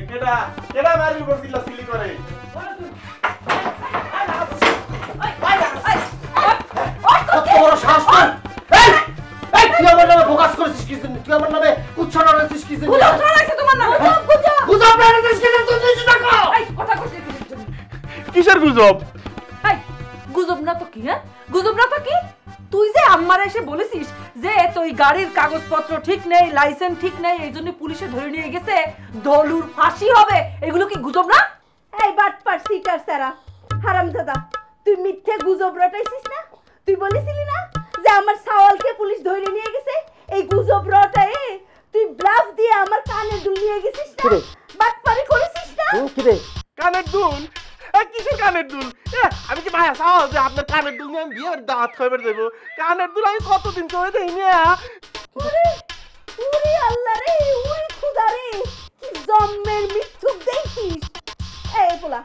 কেডা কেডা মারির উপর দিলা সিলি করে কত বড় সাহস তোর এই এই তুই আমার নামে ফোকাস করেছিস কি জন্য তুই আমার নামে উচ্চারণ করেছিস কি জন্য গুজব ছড়াইছে তোমার নামে গুজব বেরিয়েছিস কি জন্য তুই কিছু টাকা এই কথা কইছিস কিসের জন্য কিসের গুজব এই গুজব না তো কি হ্যাঁ গুজব না তো কি তুই যে আম্মার এসে বলেছিস যে তুই গাড়ির কাগজপত্র ঠিক নেই লাইসেন্স ঠিক নেই এইজন্য পুলিশে ধরে নিয়ে গেছে দলুর ফাঁসি হবে এগুলো কি গুজব না এই বাটপার সিটার সারা হারামজাদা তুই মিথ্যে গুজব রটাইছিস না তুই বলেছিলি না যে আমার সাওয়ালকে পুলিশ ধরে নিয়ে গেছে এই গুজব রটায়ে তুই ব্লাফ দিয়ে আমার কানে দুল নিয়ে গেছিস না বাটপারি করেছিস না কি রে কানের দুল কিসের কানের দুল আমি কি ভাই আসাও যে আপনার কানের দুল নিয়ে আমি বিয়ের দাঁত খাইবার দেবো কানের দুল আমি কতদিন চলে দেই না ওরে ওরে আল্লাহ রে ওরে খোদা রে কি জম্মের মিথ্যুক দেখিস এই পোলা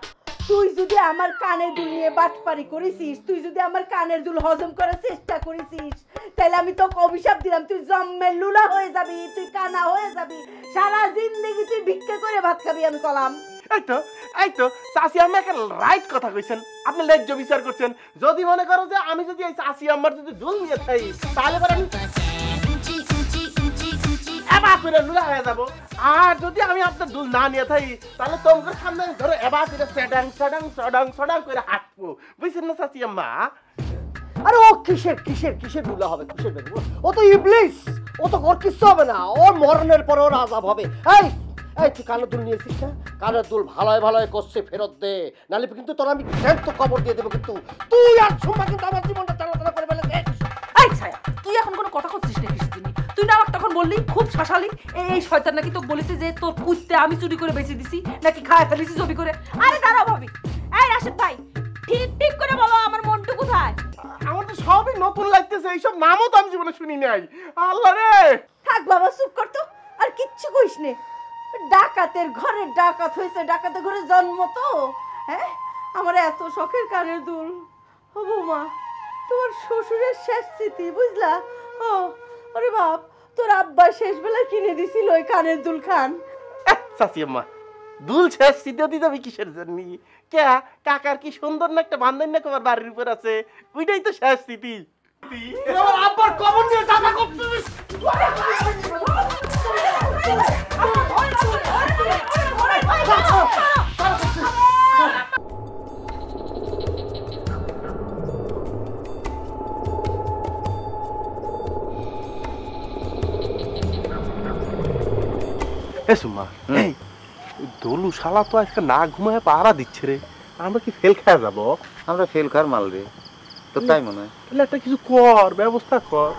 তুই যদি আমার কানের দুল নিয়ে বাটপারি করেছিস তুই যদি আমার কানের দুল হজম করার চেষ্টা করেছিস তাহলে আমি তোকে অভিশাপ দিলাম তুই জম্মের লুলা হয়ে যাবি তুই কানা হয়ে যাবি সারা জিন্দেগি তুই ভিক্ষা করে ভাত খাবি আমি কলাম এই তো চাষি আম্মা একটা রাইট কথা কইছেন আপনি ন্যায্য বিচার করছেন যদি মনে করো যে আমি যদি এই চাষি আম্মার যদি দুল নিয়ে থাই তাহলে পরে আমি এবার করে লুলা হয়ে যাবো আর যদি আমি আপনার দুল না নিয়ে থাই তাহলে তোমার সামনে ধরো এবার করে সডাং সডাং সডাং সডাং করে হাঁটবো বুঝছেন না চাষি আম্মা আরে ও কিসের কিসের কিসের দুলা হবে কিসের বেরবো ও তো ইবলিস ও তো ওর কিচ্ছু হবে না ওর মরণের পরে ওর আযাব হবে এই এই তুই কানের দুল নিয়েছিস না কানের দুল ভালোই ভালোই করছে ফেরত দে নাহলে কিন্তু তোর আমি তো কবর দিয়ে দেবো কিন্তু তুই আর সুমা কিন্তু আমার জীবনটা টানা করে ফেলে দেখ এই ছায়া তুই এখন কোনো কথা করছিস না কিসের জন্য তুই না তখন বললি খুব শাসালি এই শয়তান নাকি তো বলেছে যে তোর কুত্তে আমি চুরি করে বেঁচে দিছি নাকি খায় ফেলেছি চুরি করে আরে দাঁড়াও ভাবি এই রাশেদ ভাই ঠিক ঠিক করে বলো আমার মন্টু কোথায় আমার তো সবই নতুন লাগতেছে এইসব নামও তো আমি জীবনে শুনি নাই আল্লাহ রে থাক বাবা চুপ কর তো আর কিচ্ছু কইস নে ডাকাতের ঘরে ডাকাত হয়েছে ডাকাতের ঘরে জন্ম তো হ্যাঁ আমার এত শখের কানের দুল ও বৌমা তোমার শ্বশুরের শেষ স্মৃতি বুঝলা ও আরে বাপ তোর আব্বা শেষ বেলা কিনে দিছিল ওই কানের দুল খান চাচি আম্মা দুল শেষ সিদ্ধ দিতে হবে কিসের জন্য কে কাকার কি সুন্দর না একটা বান্ধব না তোমার বাড়ির উপর আছে ওইটাই তো শেষ স্মৃতি আব্বার কবর নিয়ে টাকা করছিস এ সুমা এই দলু শালা তো আজকে না ঘুমায় পাহারা দিচ্ছে রে আমরা কি ফেল খেয়ে যাবো আমরা ফেল খার মাল রে তো তাই মনে হয় তাহলে একটা কিছু কর ব্যবস্থা কর